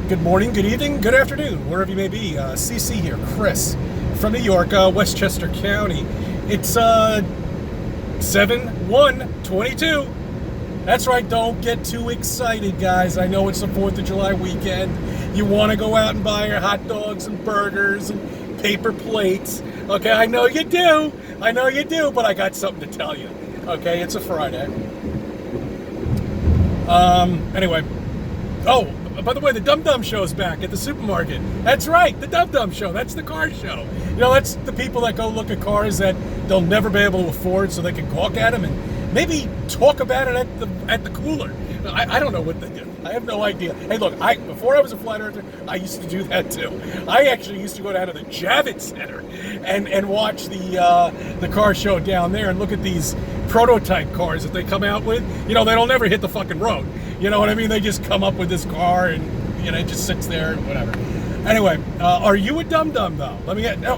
Good morning, good evening, good afternoon, wherever you may be. CC here, Chris, from New York, Westchester County. It's 7/1/22. That's right, don't get too excited, guys. I know it's the 4th of July weekend. You want to go out and buy your hot dogs and burgers and paper plates. Okay, I know you do, but I got something to tell you. Okay, it's a Friday. Anyway. Oh, by the way, the Dum Dum Show's back at the supermarket. That's right, the Dum Dum Show. That's the car show. You know, that's the people that go look at cars that they'll never be able to afford, so they can gawk at them and maybe talk about it at the cooler. I don't know what they do. I have no idea. Hey, look, before I was a flat earther, I used to do that too. I actually used to go down to the Javits Center and watch the car show down there and look at these prototype cars that they come out with. You know, they'll never hit the fucking road. You know what I mean? They just come up with this car and, you know, it just sits there and whatever. Anyway, are you a dum-dum though?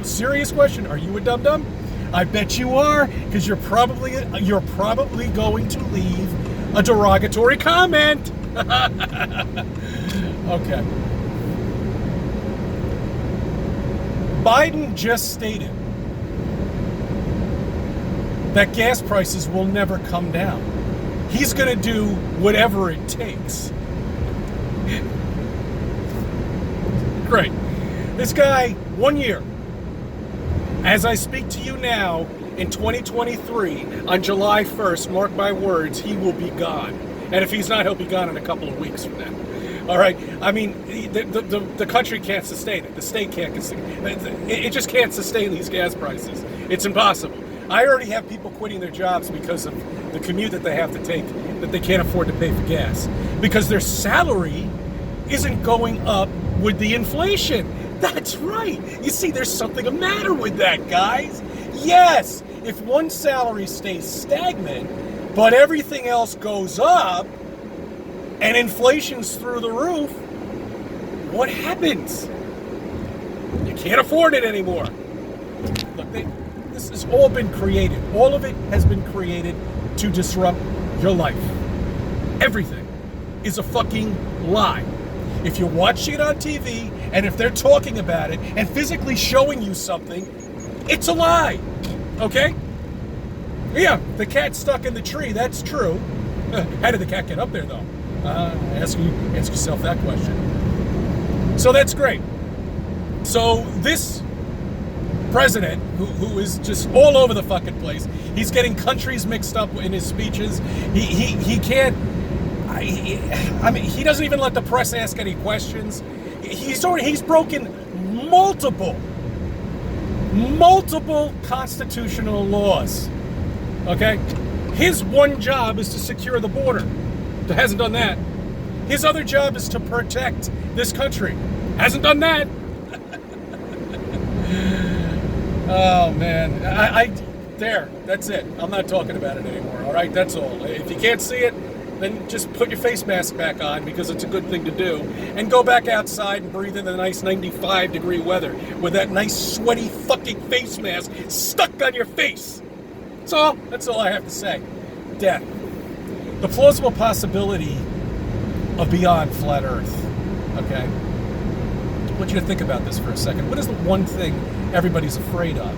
Serious question. Are you a dum-dum? I bet you are, because you're probably going to leave a derogatory comment. Okay. Biden just stated that gas prices will never come down. He's going to do whatever it takes. Great. This guy, 1 year. As I speak to you now, in 2023, on July 1st, mark my words, he will be gone. And if he's not, he'll be gone in a couple of weeks from now. All right? I mean, the country can't sustain it. The state can't sustain it. It just can't sustain these gas prices. It's impossible. I already have people quitting their jobs because of the commute that they have to take, that they can't afford to pay for gas. Because their salary isn't going up with the inflation. That's right. You see, there's something the matter with that, guys. Yes, if one salary stays stagnant, but everything else goes up, and inflation's through the roof, what happens? You can't afford it anymore. Look, this has all been created. All of it has been created to disrupt your life. Everything is a fucking lie. If you're watching it on TV, and if they're talking about it, and physically showing you something, it's a lie. Okay? Yeah, the cat's stuck in the tree, that's true. How did the cat get up there, though? Ask yourself that question. So that's great. So this president, who is just all over the fucking place, he's getting countries mixed up in his speeches. He can't. I mean, he doesn't even let the press ask any questions. He's broken multiple constitutional laws. Okay? His one job is to secure the border. He hasn't done that. His other job is to protect this country. Hasn't done that. Oh, man. There. That's it. I'm not talking about it anymore. All right? That's all. If you can't see it, then just put your face mask back on, because it's a good thing to do. And go back outside and breathe in the nice 95-degree weather with that nice sweaty fucking face mask stuck on your face. That's all I have to say. Death. The plausible possibility of beyond flat Earth. Okay? I want you to think about this for a second. What is the one thing everybody's afraid of?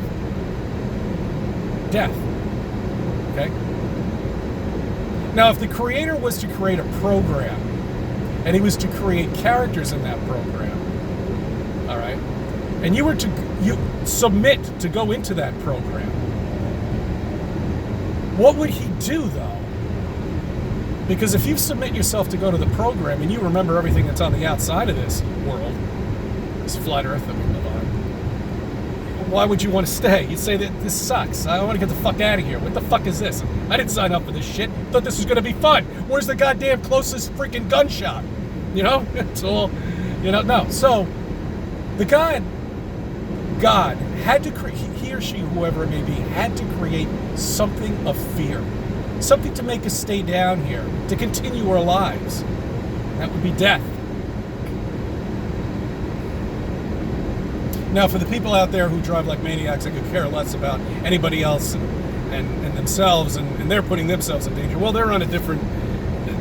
Death. Okay? Now, if the creator was to create a program, and he was to create characters in that program, all right, and you submit to go into that program, what would he do, though? Because if you submit yourself to go to the program and you remember everything that's on the outside of this world, this flat Earth that we live on, why would you want to stay? You'd say that this sucks. I want to get the fuck out of here. What the fuck is this? I didn't sign up for this shit. Thought this was going to be fun. Where's the goddamn closest freaking gun shop? You know? It's all, you know, no. So, the God had to create, he or she, whoever it may be, had to create something of fear. Something to make us stay down here, to continue our lives. That would be death. Now, for the people out there who drive like maniacs and could care less about anybody else and themselves, and they're putting themselves in danger, well, they're on a different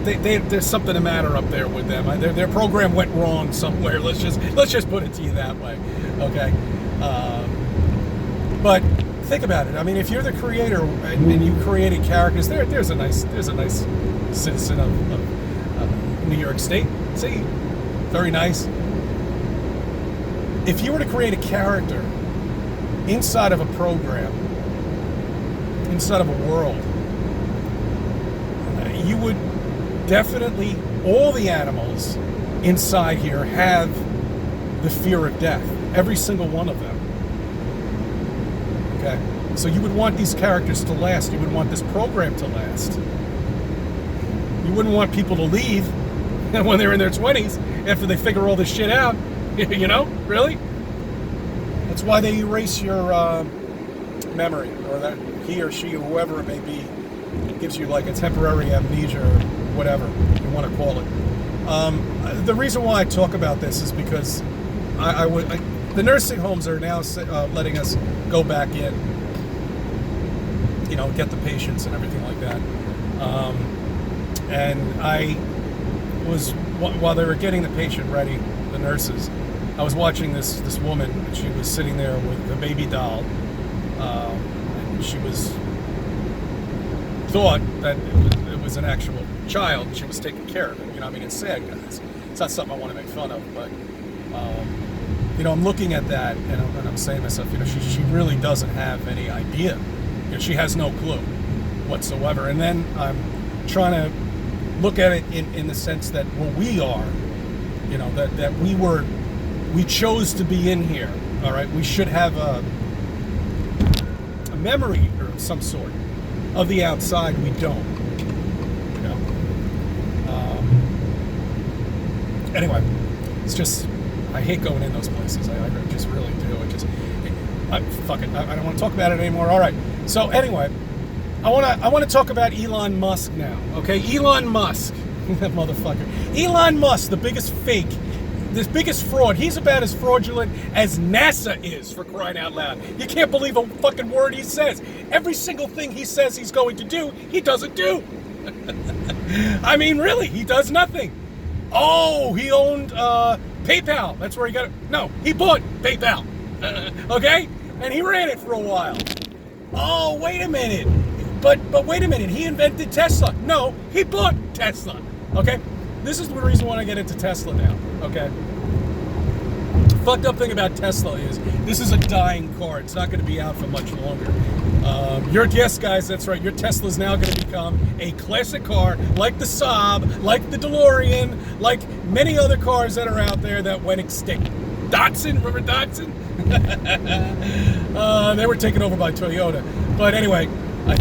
there's something the matter up there with them. Their program went wrong somewhere. Let's just put it to you that way, okay? But think about it. I mean, if you're the creator and you created characters, there's a nice citizen of New York State. See, very nice. If you were to create a character inside of a program, inside of a world, you would definitely, all the animals inside here have the fear of death. Every single one of them. Okay? So you would want these characters to last. You would want this program to last. You wouldn't want people to leave when they're in their 20s after they figure all this shit out. You know? Really? That's why they erase your memory, or that he or she or whoever it may be gives you like a temporary amnesia or whatever you want to call it. The reason why I talk about this is because the nursing homes are now letting us go back in, you know, get the patients and everything like that. And I was, while they were getting the patient ready, the nurses, I was watching this woman. She was sitting there with a baby doll, and she thought that it was an actual child. She was taking care of it. You know, I mean, it's sad, guys. It's not something I want to make fun of, but you know, I'm looking at that and I'm saying to myself, you know, she really doesn't have any idea. You know, she has no clue whatsoever. And then I'm trying to look at it in the sense that, well, we are, you know, that we chose to be in here. All right, we should have a memory or some sort of the outside. We don't, you know. Anyway, it's just, I hate going in those places. I just really do. Fuck it. I don't want to talk about it anymore. All right. So anyway, I want to talk about Elon Musk now. Okay, Elon Musk, that motherfucker. Elon Musk, the biggest fake, this biggest fraud. He's about as fraudulent as NASA is, for crying out loud. You can't believe a fucking word he says. Every single thing he says he's going to do, he doesn't do. I mean, really, he does nothing. Oh, he owned PayPal. That's where he got it. No, he bought PayPal. Okay? And he ran it for a while. Oh, wait a minute. But wait a minute. He invented Tesla. No, he bought Tesla. Okay? This is the reason why I get into Tesla now. Okay? The fucked up thing about Tesla is this is a dying car. It's not going to be out for much longer. Yes, guys, that's right. Your Tesla's now going to become a classic car like the Saab, like the DeLorean, like many other cars that are out there that went extinct. Datsun, remember Datsun? They were taken over by Toyota. But anyway, I'm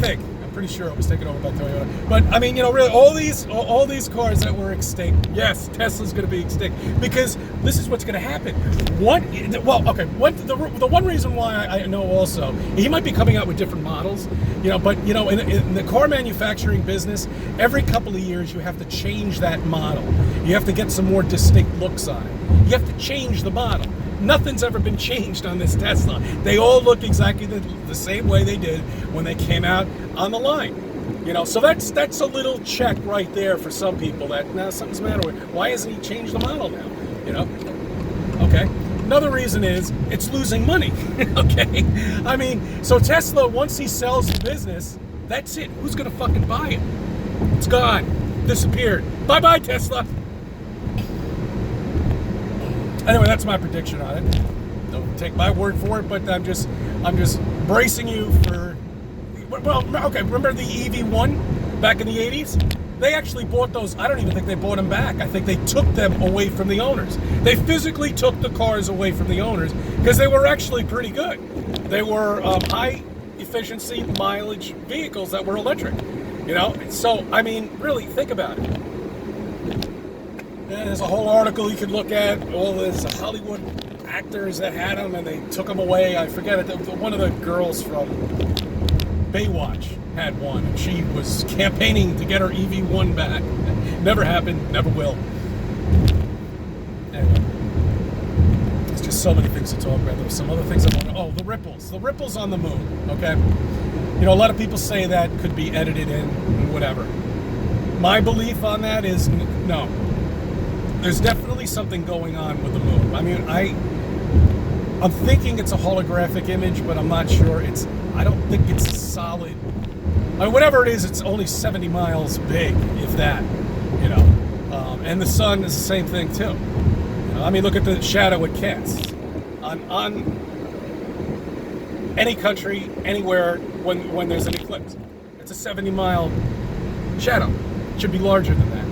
pretty sure it was taken over by Toyota. But I mean, you know, really, all these cars that were extinct, yes, Tesla's going to be extinct because this is what's going to happen. The one reason why I know also, he might be coming out with different models, you know, but you know, in the car manufacturing business, every couple of years you have to change that model. You have to get some more distinct looks on it. You have to change the model. Nothing's ever been changed on this Tesla. They all look exactly the same way they did when they came out on the line. You know, so that's a little check right there for some people that, now something's the matter with. Why hasn't he changed the model now? You know? Okay. Another reason is it's losing money. Okay. I mean, so Tesla, once he sells the business, that's it. Who's going to fucking buy it? It's gone. Disappeared. Bye-bye, Tesla. Anyway, that's my prediction on it. Don't take my word for it, but I'm just bracing you for. Well, okay. Remember the EV1 back in the 80s? They actually bought those. I don't even think they bought them back. I think they took them away from the owners. They physically took the cars away from the owners because they were actually pretty good. They were high efficiency mileage vehicles that were electric. You know, so I mean, really think about it. There's a whole article you could look at. All these Hollywood actors that had them, and they took them away. I forget it. One of the girls from Baywatch had one, and she was campaigning to get her EV1 back. Never happened. Never will. Anyway, there's just so many things to talk about. There's some other things I want to. Oh, the ripples. The ripples on the moon. Okay. You know, a lot of people say that could be edited in, whatever. My belief on that is no. There's definitely something going on with the moon. I mean, I'm thinking it's a holographic image, but I'm not sure. I don't think it's solid. I mean, whatever it is, it's only 70 miles big, if that. You know, and the sun is the same thing too. You know, I mean, look at the shadow it casts on any country, anywhere when there's an eclipse. It's a 70-mile shadow. It should be larger than that.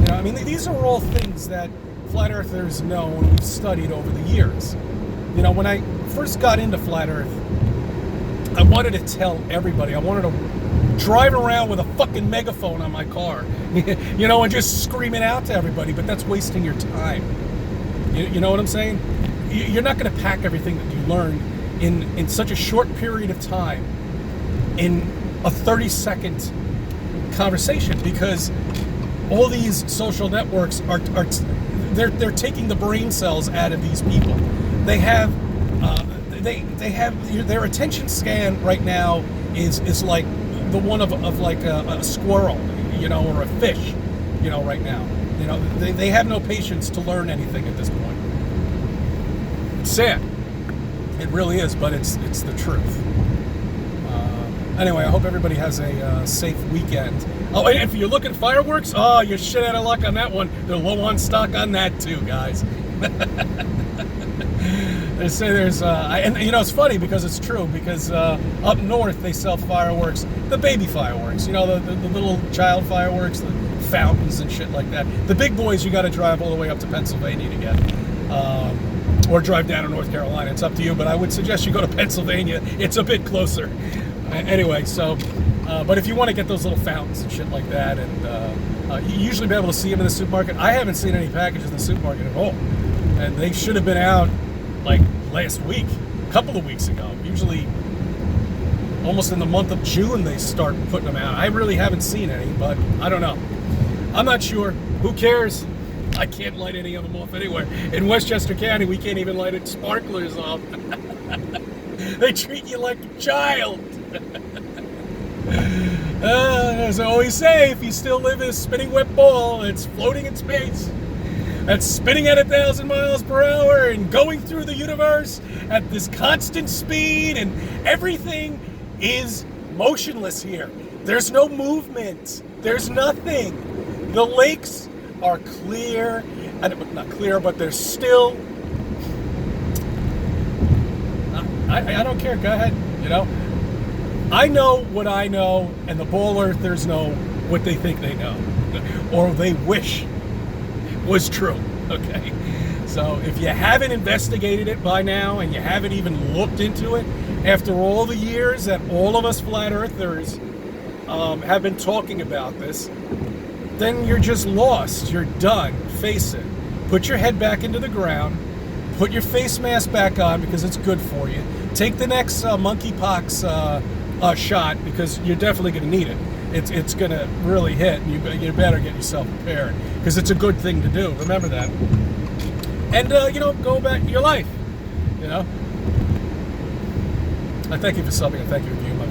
You know, I mean, these are all things that flat earthers know and we've studied over the years. You know, when I first got into flat earth, I wanted to tell everybody. I wanted to drive around with a fucking megaphone on my car, you know, and just scream it out to everybody, but that's wasting your time. You know what I'm saying? You're not going to pack everything that you learn in such a short period of time in a 30-second conversation, because all these social networks they're taking the brain cells out of these people. They have their attention span right now is like the one of like a squirrel, you know, or a fish, you know, right now. You know, they have no patience to learn anything at this point. It's sad. It really is, but it's the truth. Anyway, I hope everybody has a safe weekend. Oh, and if you're looking at fireworks, oh, you're shit out of luck on that one. They're low on stock on that too, guys. They say there's, and you know, it's funny because it's true, because up north they sell fireworks, the baby fireworks, you know, the little child fireworks, the fountains and shit like that. The big boys you got to drive all the way up to Pennsylvania to get, or drive down to North Carolina. It's up to you, but I would suggest you go to Pennsylvania. It's a bit closer. Anyway, so, but if you want to get those little fountains and shit like that, and you usually be able to see them in the supermarket. I haven't seen any packages in the supermarket at all, and they should have been out like last week, a couple of weeks ago. Usually almost in the month of June they start putting them out. I really haven't seen any, but I don't know. I'm not sure. Who cares? I can't light any of them off anywhere. In Westchester County, we can't even light sparklers off. They treat you like a child. As I always say, if you still live in a spinning wet ball that's floating in space, that's spinning at 1,000 miles per hour and going through the universe at this constant speed, and everything is motionless here. There's no movement. There's nothing. The lakes are clear, not clear, but they're still. I don't care. Go ahead. You know, I know what I know, and the ball earthers know what they think they know, or they wish was true. Okay, so if you haven't investigated it by now, and you haven't even looked into it after all the years that all of us flat earthers have been talking about this, then you're just lost. You're done. Face it. Put your head back into the ground. Put your face mask back on, because it's good for you. Take the next monkeypox shot, because you're definitely going to need it. It's going to really hit, and you better get yourself prepared, because it's a good thing to do. Remember that. And, you know, go about your life, you know. I thank you for subbing, and thank you for viewing my